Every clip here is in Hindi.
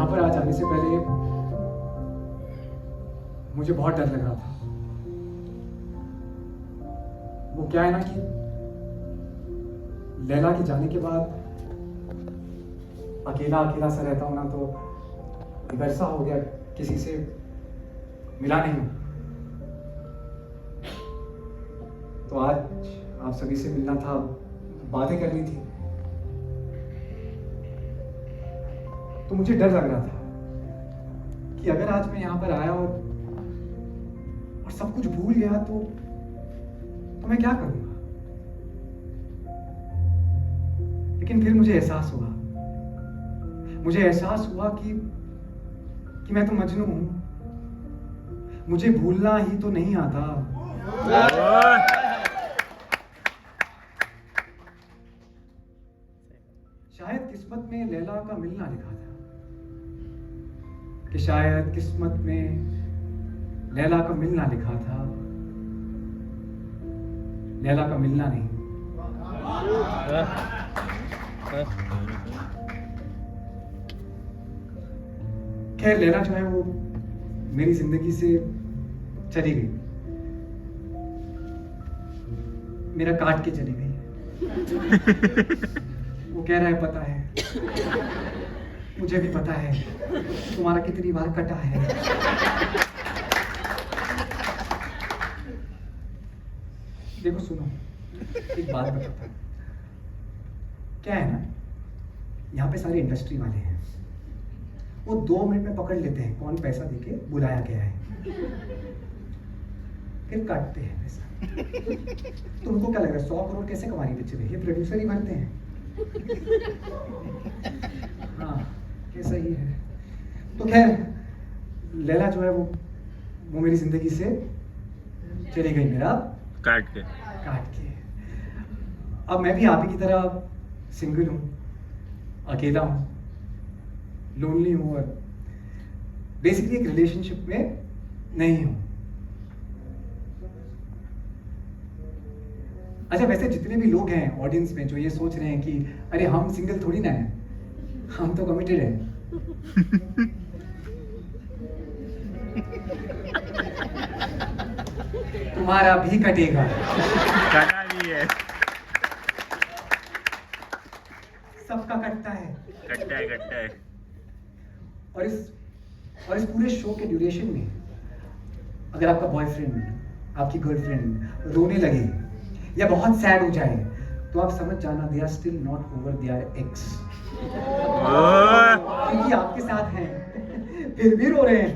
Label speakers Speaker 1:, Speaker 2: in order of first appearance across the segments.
Speaker 1: यहाँ पर आज आने से पहले मुझे बहुत डर लग रहा था। वो क्या है ना कि लैला के जाने के बाद अकेला अकेला सा रहता हूं ना, तो एक अरसा हो गया किसी से मिला नहीं हूं। तो आज आप सभी से मिलना था, बातें करनी थी। तो मुझे डर लग रहा था कि अगर आज मैं यहाँ पर आया और सब कुछ भूल गया तो मैं क्या करूंगा। लेकिन फिर मुझे एहसास हुआ कि मैं तो मजनू हूं। मुझे भूलना ही तो नहीं आता। शायद किस्मत में लैला का मिलना लिखा था, कि शायद किस्मत में लैला का मिलना लिखा था, लैला का मिलना नहीं। खैर, लैला जो है वो मेरी जिंदगी से चली गई, मेरा काट के चली गई। वो कह रहा है पता है, मुझे भी पता है तुम्हारा कितनी बार कटा है। देखो सुनो, एक बात बताता हूं। क्या है ना, यहाँ पे सारे इंडस्ट्री वाले हैं, वो 2 मिनट में पकड़ लेते हैं कौन पैसा देके बुलाया गया है, फिर काटते हैं पैसा। तुमको क्या लग रहा है 100 करोड़ कैसे कमा रही पिक्चर? ये प्रोड्यूसर ही भरते हैं। हाँ, कैसा ही है। तो खैर, लैला जो है वो मेरी जिंदगी से चली गई, मेरा काट के। अब मैं भी आप ही की तरह सिंगल हूँ, अकेला हूँ, लोनली हूँ और बेसिकली एक रिलेशनशिप में नहीं हूँ। अच्छा, वैसे जितने भी लोग हैं ऑडियंस में जो ये सोच रहे हैं कि अरे हम सिंगल थोड़ी ना हैं, हम तो कमिटेड हैं। तुम्हारा भी कटेगा।
Speaker 2: कटा भी है।
Speaker 1: सबका कटता है।
Speaker 2: कटता है।
Speaker 1: और इस पूरे शो के ड्यूरेशन में अगर आपका बॉयफ्रेंड, आपकी गर्लफ्रेंड रोने लगे या बहुत सैड हो जाए तो आप समझ जाना they are still not over their ex. क्योंकि आपके साथ हैं फिर भी रो रहे हैं।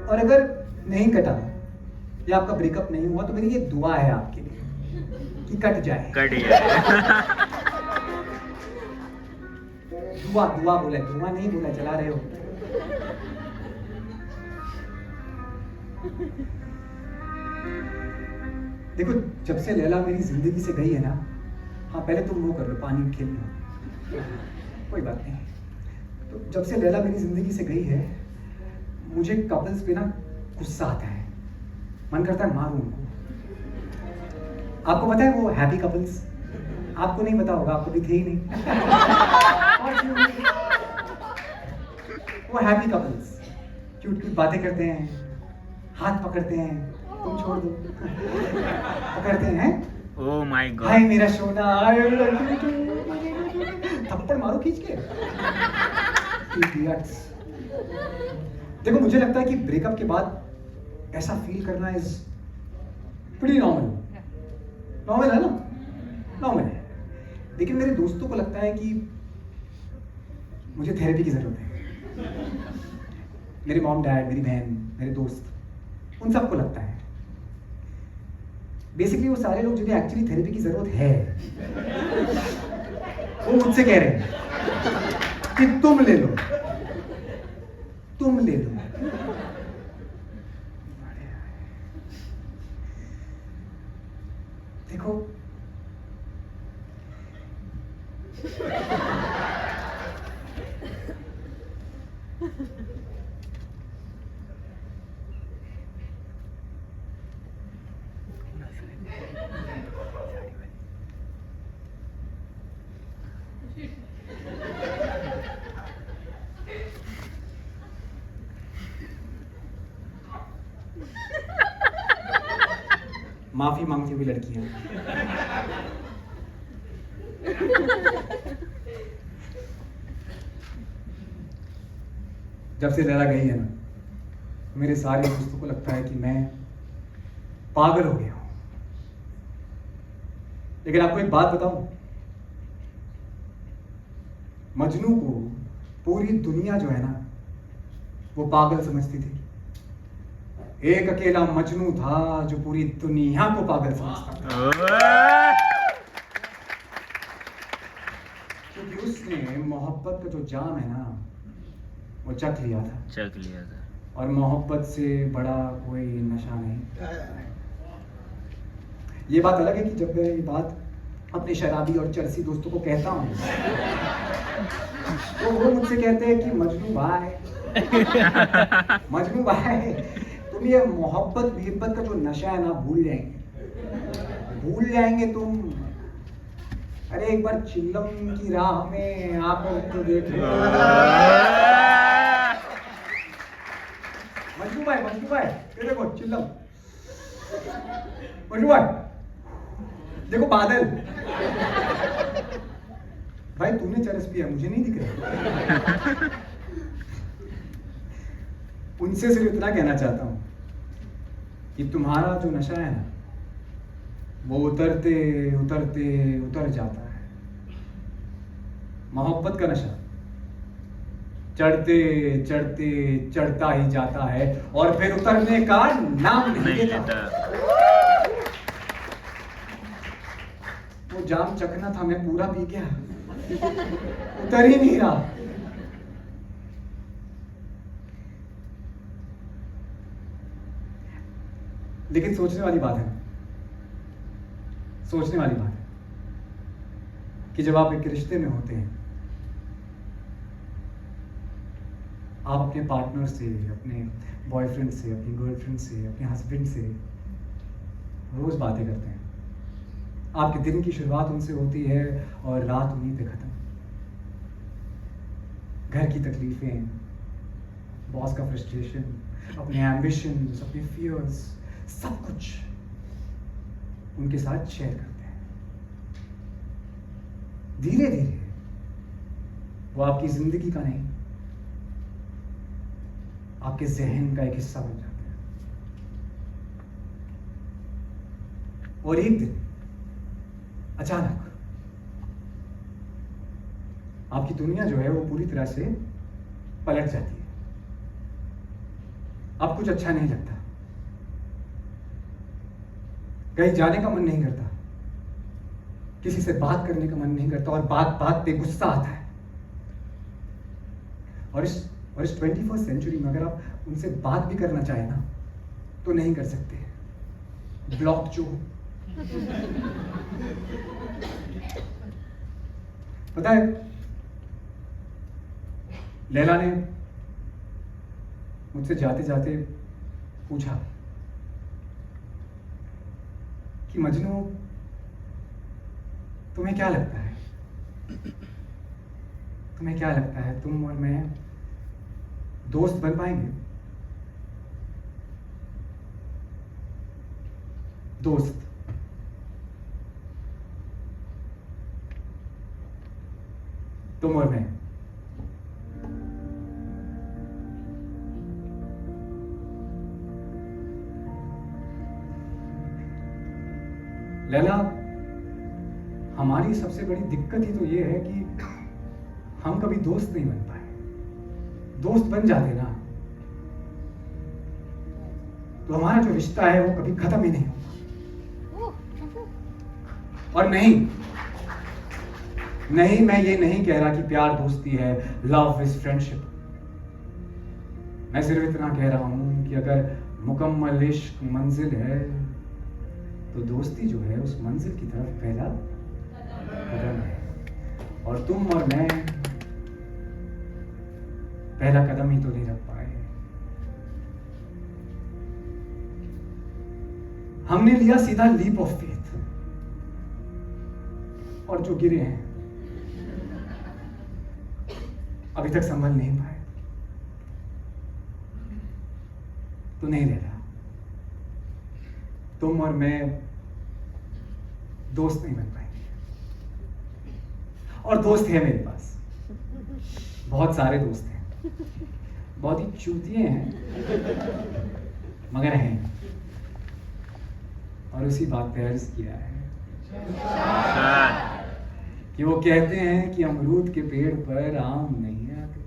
Speaker 1: और अगर नहीं कटा या आपका ब्रेकअप नहीं हुआ तो मेरी ये दुआ है आपके लिए कि कट जाए। दुआ बोला, दुआ नहीं बोला, चला रहे हो। देखो, जब से लैला मेरी जिंदगी से गई है ना, हाँ पहले तुम वो कर लो, पानी खेल लो, कोई बात नहीं। तो जब से लैला मेरी जिंदगी से गई है, मुझे कपल्स पे ना गुस्सा आता है, मन करता है मारूं उनको। आपको पता है वो हैप्पी कपल्स, आपको नहीं पता होगा, आपको भी थे ही नहीं। वो हैप्पी कपल्स क्यूट बातें करते हैं, हाथ पकड़ते हैं, तुम छोड़ दो, पकड़ते हैं।
Speaker 2: ओह माय गॉड,
Speaker 1: हाय मेरा सोना, थप्पड़ मारो खींच के। Idiots। देखो, मुझे लगता है कि ब्रेकअप के बाद ऐसा फील करना इज प्रीटी नॉर्मल है ना, नॉर्मल है। लेकिन मेरे दोस्तों को लगता है कि मुझे थेरेपी की जरूरत है। मेरे मॉम डैड, मेरी बहन, मेरे दोस्त, उन सबको लगता है। बेसिकली वो सारे लोग जिन्हें एक्चुअली थेरेपी की जरूरत है, वो मुझसे कह रहे हैं कि तुम ले लो। देखो, माफी मांगती हुई लड़कियां। जब से लैला गई है ना, मेरे सारे दोस्तों को लगता है कि मैं पागल हो गया हूं। लेकिन आपको एक बात बताऊं, मजनू को पूरी दुनिया जो है ना, वो पागल समझती थी। एक अकेला मजनू था जो पूरी दुनिया को पागल समझता था, क्योंकि उसने मोहब्बत का जो जाम है ना, वो चख लिया था। और मोहब्बत से बड़ा कोई नशा नहीं। ये बात अलग है कि जब मैं ये बात अपने शराबी और चरसी दोस्तों को कहता हूँ, तो वो मुझसे कहते हैं कि मजनू भाई तुम ये मोहब्बत विहब्बत का जो नशा है ना, भूल जाएंगे तुम। अरे एक बार चिल्लम की राह में आकर तो देख लो। मजनू भाई ये देखो चिल्लम, मजनू भाई देखो बादल। भाई तूने चरस पिया, मुझे नहीं दिख रहा। उनसे सिर्फ इतना कहना चाहता हूं कि तुम्हारा जो नशा है ना, वो उतरते उतरते उतर जाता है। मोहब्बत का नशा चढ़ते चढ़ते चढ़ता ही जाता है और फिर उतरने का नाम नहीं लेता। वो जाम चखना था, मैं पूरा पी गया, उतर ही नहीं रहा। लेकिन सोचने वाली बात है कि जब आप एक रिश्ते में होते हैं, आप अपने पार्टनर से, अपने बॉयफ्रेंड से, अपनी गर्लफ्रेंड से, अपने हस्बैंड से रोज बातें करते हैं। आपके दिन की शुरुआत उनसे होती है और रात उन्हीं पे खत्म। घर की तकलीफें, बॉस का फ्रस्ट्रेशन, अपने एम्बिशंस, अपने फियर्स, सब कुछ उनके साथ शेयर करते हैं। धीरे धीरे वो आपकी जिंदगी का नहीं, आपके जहन का एक हिस्सा बन जाते हैं। और एक दिन अचानक आपकी दुनिया जो है वो पूरी तरह से पलट जाती है। अब कुछ अच्छा नहीं लगता, कहीं जाने का मन नहीं करता, किसी से बात करने का मन नहीं करता, और बात बात पे गुस्सा आता है। और इस 21st सेंचुरी में अगर आप उनसे बात भी करना चाहें ना, तो नहीं कर सकते। ब्लॉक जो पता है, लैला ने मुझसे जाते जाते पूछा कि मजनू तुम्हें क्या लगता है, तुम और मैं दोस्त बन पाएंगे? दोस्त। तुम और मैं। लैला, हमारी सबसे बड़ी दिक्कत ही तो ये है कि हम कभी दोस्त नहीं बन पाए। दोस्त बन जाते ना, तो हमारा जो रिश्ता है वो कभी खत्म ही नहीं होगा। और नहीं, मैं ये नहीं कह रहा कि प्यार दोस्ती है, लव इज फ्रेंडशिप। मैं सिर्फ इतना कह रहा हूं कि अगर मुकम्मल इश्क मंजिल है, तो दोस्ती जो है उस मंजिल की तरफ पहला कदम है। और तुम और मैं पहला कदम ही तो नहीं रख पाए। हमने लिया सीधा लीप ऑफ फेथ, और जो गिरे हैं अभी तक संभल नहीं पाए। तो नहीं रहता, तुम और मैं दोस्त नहीं बन पाएंगे। और दोस्त है मेरे पास, बहुत सारे दोस्त हैं, बहुत ही चूतिए हैं मगर हैं। और उसी बात पे अर्ज किया है कि वो कहते हैं कि अमरूद के पेड़ पर आम नहीं आते।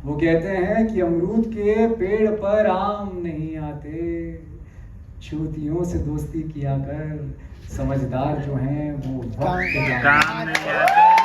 Speaker 1: वो कहते हैं कि अमरूद के पेड़ पर आम नहीं आते। चूतियों से दोस्ती किया कर, समझदार जो हैं वो वक्त पे
Speaker 2: काम नहीं आता।